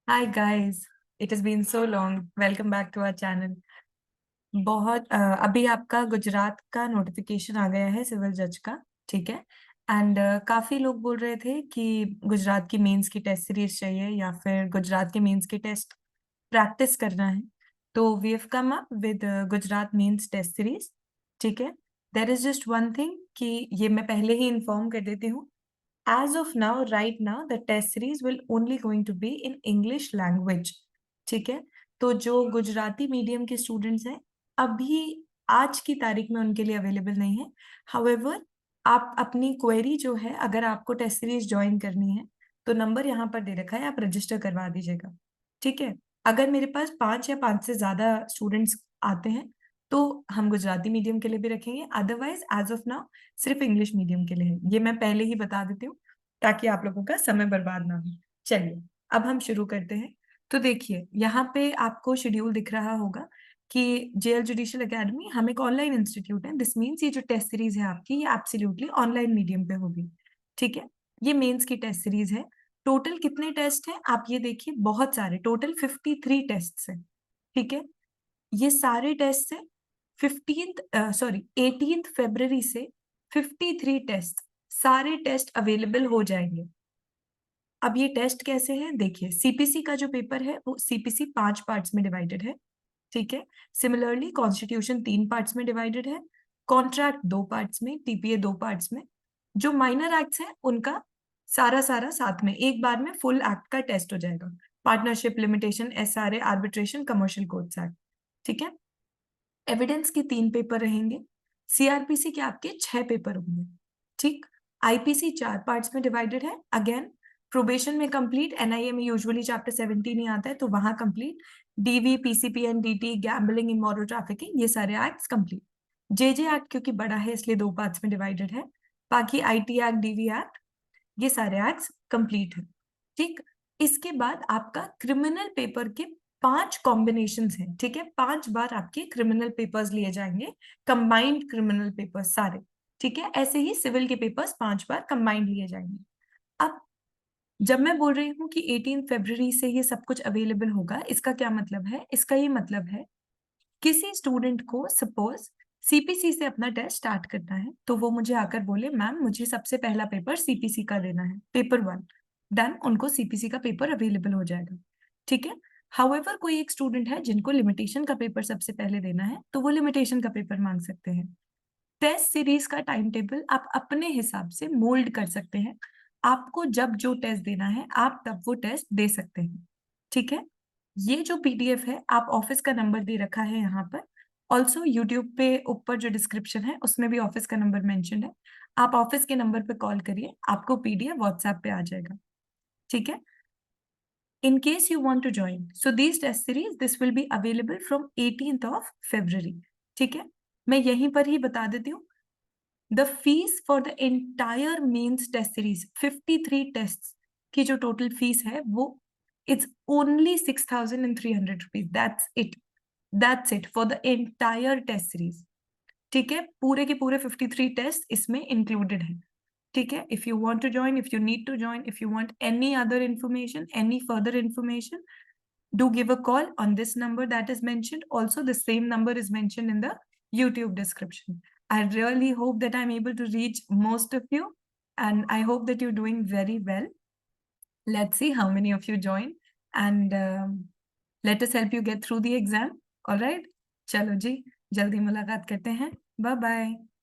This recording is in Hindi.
Hi guys, it has been so long. Welcome back to our channel. अभी आपका गुजरात का नोटिफिकेशन आ गया है सिविल जज का, ठीक है? एंड काफी लोग बोल रहे थे कि गुजरात की मेंस की टेस्ट सीरीज चाहिए या फिर गुजरात के मेंस की टेस्ट प्रैक्टिस करना है। तो we have come up with Gujarat mains test series, ठीक है? There is just one thing कि ये मैं पहले ही इन्फॉर्म कर देती हूँ। As of now, right now, the test series will only going to be in English language. ठीक है? तो जो गुजराती मीडियम के स्टूडेंट्स हैं, अभी आज की तारीख में उनके लिए अवेलेबल नहीं है। हाउएवर, आप अपनी क्वेरी जो है, अगर आपको टेस्ट सीरीज ज्वाइन करनी है, तो नंबर यहाँ पर दे रखा है, आप रजिस्टर करवा दीजिएगा। ठीक है? अगर मेरे पास 5 या 5 से ज्यादा स्टूडेंट्स आते हैं, तो हम गुजराती मीडियम के लिए भी रखेंगे। अदरवाइज एज ऑफ नाउ सिर्फ इंग्लिश मीडियम के लिए है। ये मैं पहले ही बता देती हूँ ताकि आप लोगों का समय बर्बाद ना हो। चलिए, अब हम शुरू करते हैं। तो देखिए, यहाँ पे आपको शेड्यूल दिख रहा होगा कि जेएल जुडिशियल एकेडमी हम एक ऑनलाइन इंस्टीट्यूट है। दिस मीन्स ये जो टेस्ट सीरीज है आपकी, ये एब्सोल्युटली ऑनलाइन मीडियम पे होगी। ठीक है? ये मेंस की टेस्ट सीरीज है। टोटल कितने टेस्ट हैं आप ये देखिए, बहुत सारे, टोटल 53 टेस्ट है। ठीक है? ये सारे टेस्ट से 18 फरवरी से 53 टेस्ट, सारे टेस्ट अवेलेबल हो जाएंगे। अब ये टेस्ट कैसे हैं देखिए, सीपीसी का जो पेपर है वो सीपीसी 5 पार्ट्स में डिवाइडेड है। ठीक है? सिमिलरली कॉन्स्टिट्यूशन 3 पार्ट्स में डिवाइडेड है, कॉन्ट्रैक्ट 2 पार्ट्स में, टीपीए 2 पार्ट्स में। जो माइनर एक्ट्स हैं उनका सारा सारा साथ में एक बार में फुल एक्ट का टेस्ट हो जाएगा। Partnership, limitation, SRA, arbitration, commercial courts act. ठीक है? एविडेंस के 3 पेपर रहेंगे। सीआरपीसी के आपके 6 पेपर होंगे। ठीक? आईपीसी 4 पार्ट्स में डिवाइडेड है। अगेन, प्रोबेशन में कंप्लीट, एनआईए में यूजुअली चैप्टर 17 ही आता है, तो वहां complete. DV, PCPN, DT, gambling, immoral trafficking, ये सारे एक्ट्स कंप्लीट। जेजे एक्ट क्योंकि बड़ा है इसलिए 2 पार्ट्स में डिवाइडेड है। बाकी आईटी एक्ट, डीवी एक्ट, ये सारे एक्ट्स कंप्लीट है। ठीक? इसके बाद आपका क्रिमिनल पेपर के 5 कॉम्बिनेशन हैं। ठीक है? 5 बार आपके क्रिमिनल पेपर्स लिए जाएंगे, कंबाइंड क्रिमिनल पेपर्स सारे। ठीक है? ऐसे ही सिविल के पेपर्स 5 बार कंबाइंड लिए जाएंगे। अब जब मैं बोल रही हूँ कि 18 फरवरी से ये सब कुछ अवेलेबल होगा, इसका क्या मतलब है? इसका ये मतलब है किसी स्टूडेंट को सपोज सीपीसी से अपना टेस्ट स्टार्ट करना है, तो वो मुझे आकर बोले मैम मुझे सबसे पहला पेपर सीपीसी का देना है, पेपर 1, देन उनको सीपीसी का पेपर अवेलेबल हो जाएगा। ठीक है? हाउएवर, कोई एक स्टूडेंट है जिनको लिमिटेशन का पेपर सबसे पहले देना है, तो वो लिमिटेशन का पेपर मांग सकते हैं। टेस्ट सीरीज का टाइम टेबल आप अपने हिसाब से मोल्ड कर सकते हैं। आपको जब जो टेस्ट देना है आप तब वो टेस्ट दे सकते हैं। ठीक है? ये जो पीडीएफ है, आप ऑफिस का नंबर दे रखा है यहाँ पर। ऑल्सो यूट्यूब पे ऊपर जो डिस्क्रिप्शन है उसमें भी ऑफिस का नंबर मेंशन है। आप ऑफिस के नंबर पे कॉल करिए, आपको पीडीएफ व्हाट्सएप पे आ जाएगा। ठीक है? In case you want to join, so these test series, this will be available from 18th of February. ठीक है? मैं यहीं पर ही बता देती हूँ, the fees for the entire mains test series 53 test की जो टोटल फीस है वो it's only 6,300 rupees. That's it for the entire test series. ठीक है? पूरे के पूरे 53 टेस्ट इसमें इंक्लूडेड है। ठीक है? If you want to join, if you need to join, if you want any other information, any further information, do give a call on this number that is mentioned. Also, the same number is mentioned in the YouTube description. I really hope that I'm able to reach most of you, and I hope that you're doing very well. Let's see how many of you join, and let us help you get through the exam. All right? चलो जी, जल्दी मुलाकात करते हैं। Bye bye.